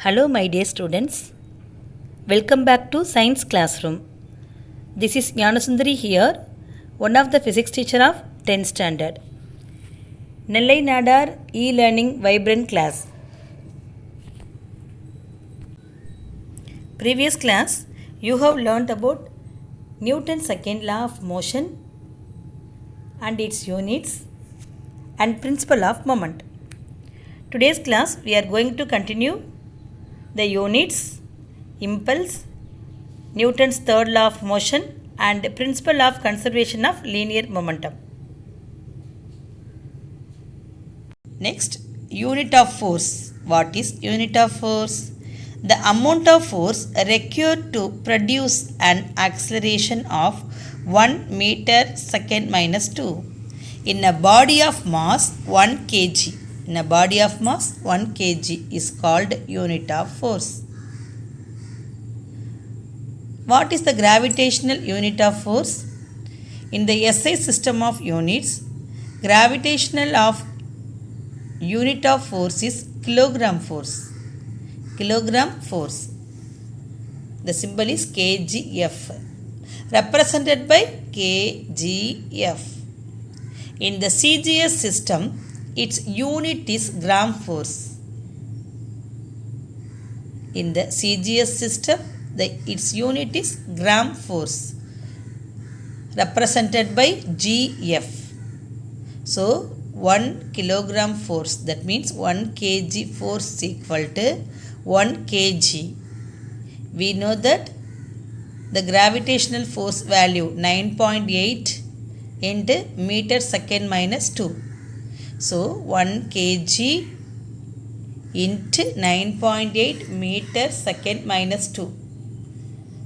Hello, my dear students. Welcome back to Science Classroom. This is Jnanasundari here, one of the physics teacher of 10th standard. Nellai Nadar e-learning vibrant class. Previous class, you have learnt about Newton's second law of motion and its units and principle of moment. Today's class, we are going to continue the units, impulse, Newton's third law of motion and principle of conservation of linear momentum. Next, unit of force. What is unit of force? The amount of force required to produce an acceleration of 1 meter second minus 2 in a body of mass 1 kg. In a body of mass 1 kg is called unit of force. What is the gravitational unit of force? In the SI system of units, gravitational of unit of force is kilogram force. Kilogram force. The symbol is kgf, represented by kgf. In the CGS system, its unit is gram force. In the CGS system, its unit is gram force, represented by GF. So, 1 kilogram force, that means 1 kg force is equal to 1 kg. We know that the gravitational force value 9.8 into meter second minus 2. So, 1 kg into 9.8 meter second minus 2.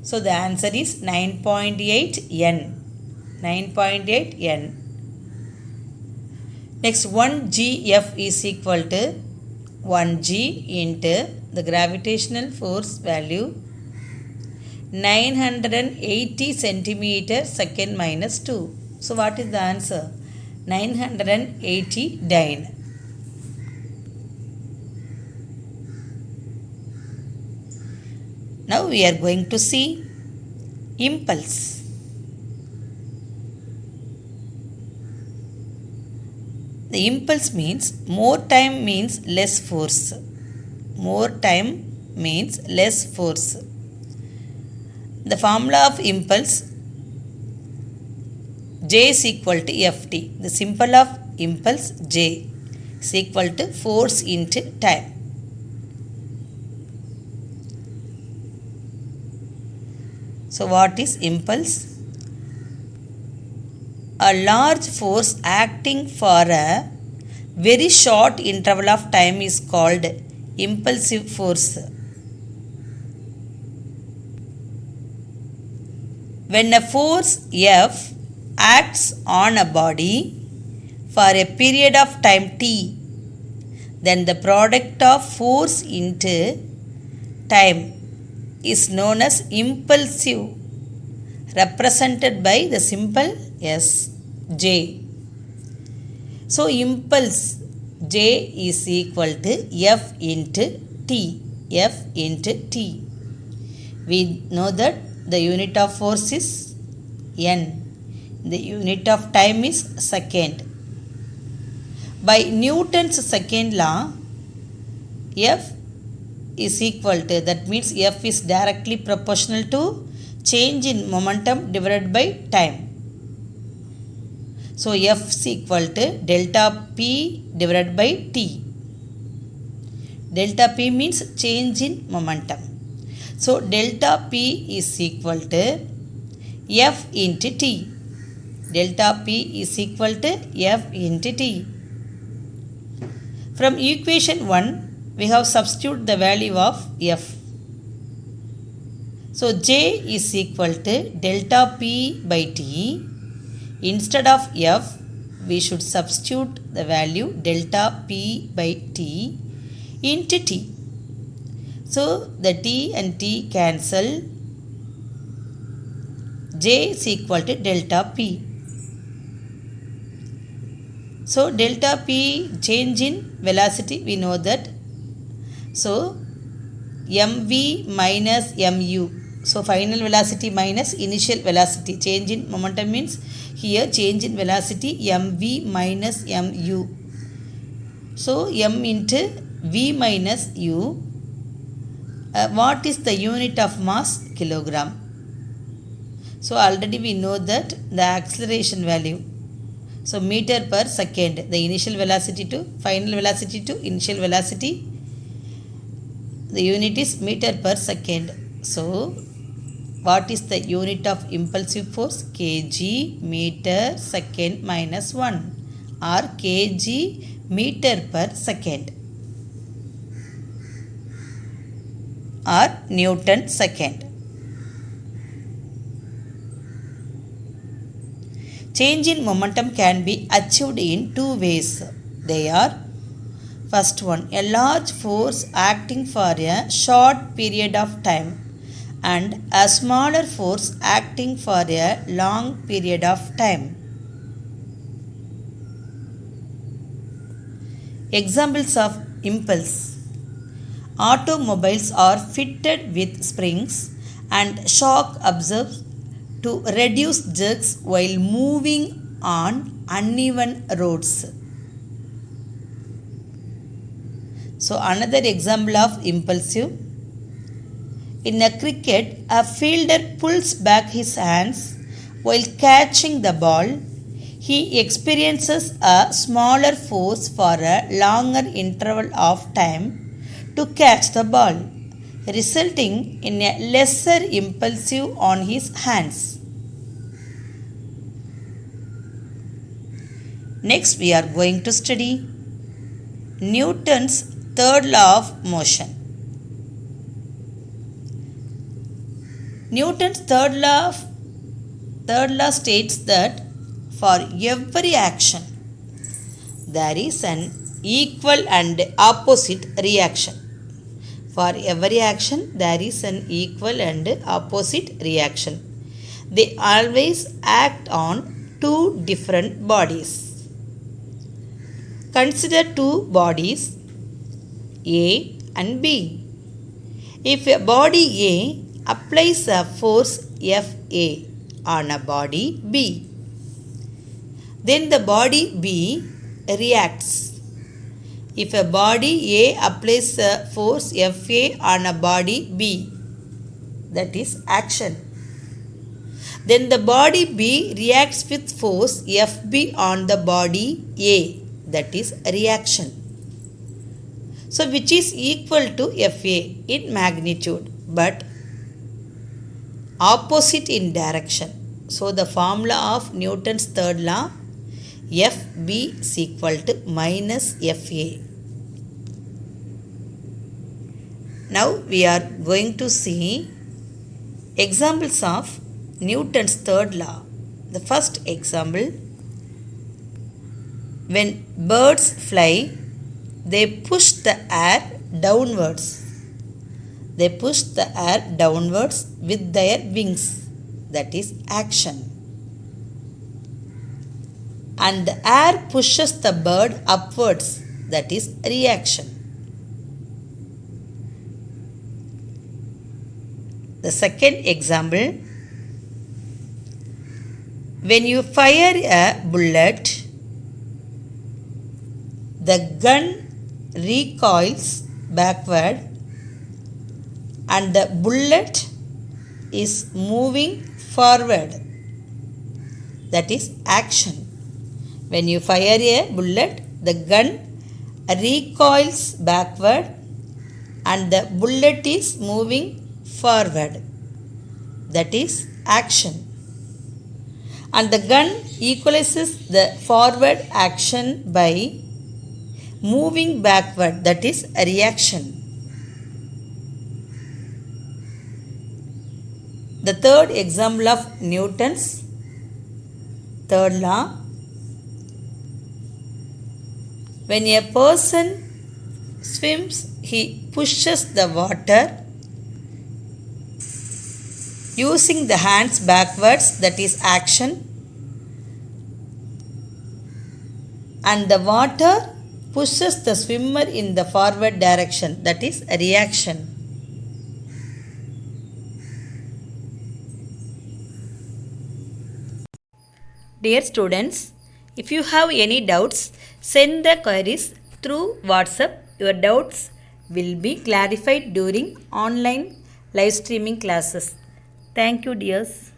So, the answer is 9.8 N. 9.8 N. Next, 1 GF is equal to 1 G into the gravitational force value 980 centimeter second minus 2. So, what is the answer? 980 dyne. Now we are going to see impulse. The impulse means more time means less force. More time means less force. The formula of impulse J is equal to Ft. The symbol of impulse J is equal to force into time. So, what is impulse? A large force acting for a very short interval of time is called impulsive force. When a force F acts on a body for a period of time t, then the product of force into time is known as impulsive, represented by the symbol S, J. So, impulse J is equal to F into T. F into T. We know that the unit of force is N. The unit of time is second. By Newton's second law, F is equal to, that means F is directly proportional to change in momentum divided by time. So, F is equal to delta P divided by T. Delta P means change in momentum. So, delta P is equal to F into T. Delta P is equal to F into T. From equation 1, we have substituted the value of F. So, J is equal to delta P by T. Instead of F, we should substitute the value delta P by T into T. So, the T and T cancel. J is equal to delta P. So, delta P change in velocity, we know that. So, mv minus mu. So final velocity minus initial velocity. Change in momentum means here change in velocity mv minus mu. So m into v minus u. What is the unit of mass? Kilogram. So already we know that the acceleration value. So meter per second. The initial velocity to final velocity to initial velocity. The unit is meter per second. So what is the unit of impulsive force? Kg meter second minus 1 or kg meter per second or Newton second. Change in momentum can be achieved in two ways. They are: first one, a large force acting for a short period of time and a smaller force acting for a long period of time. Examples of impulse. Automobiles are fitted with springs and shock absorbers to reduce jerks while moving on uneven roads. So another example of impulsive. In a cricket, a fielder pulls back his hands while catching the ball. He experiences a smaller force for a longer interval of time to catch the ball, resulting in a lesser impulsive on his hands. Next, we are going to study Newton's third law of motion. Newton's third law states that for every action there is an equal and opposite reaction. For every action there is an equal and opposite reaction. They always act on two different bodies. Consider two bodies A and B. If a body A applies a force Fa on a body B, then the body B reacts. If a body A applies a force Fa on a body B, that is action, then the body B reacts with force Fb on the body A, that is reaction. So which is equal to Fa in magnitude but opposite in direction. So the formula of Newton's third law, Fb is equal to minus Fa. Now we are going to see examples of Newton's third law. The first example, when birds fly, they push the air downwards. They push the air downwards with their wings, that is action. And the air pushes the bird upwards, that is reaction. The second example, when you fire a bullet, the gun recoils backward and the bullet is moving forward, that is action. When you fire a bullet, the gun recoils backward and the bullet is moving forward, that is action. And the gun equalizes the forward action by moving backward, that is a reaction. The third example of Newton's third law, when a person swims, he pushes the water using the hands backwards, that is action, and the water pushes the swimmer in the forward direction, that is a reaction. Dear students, if you have any doubts, send the queries through WhatsApp. Your doubts will be clarified during online live streaming classes. Thank you, dears.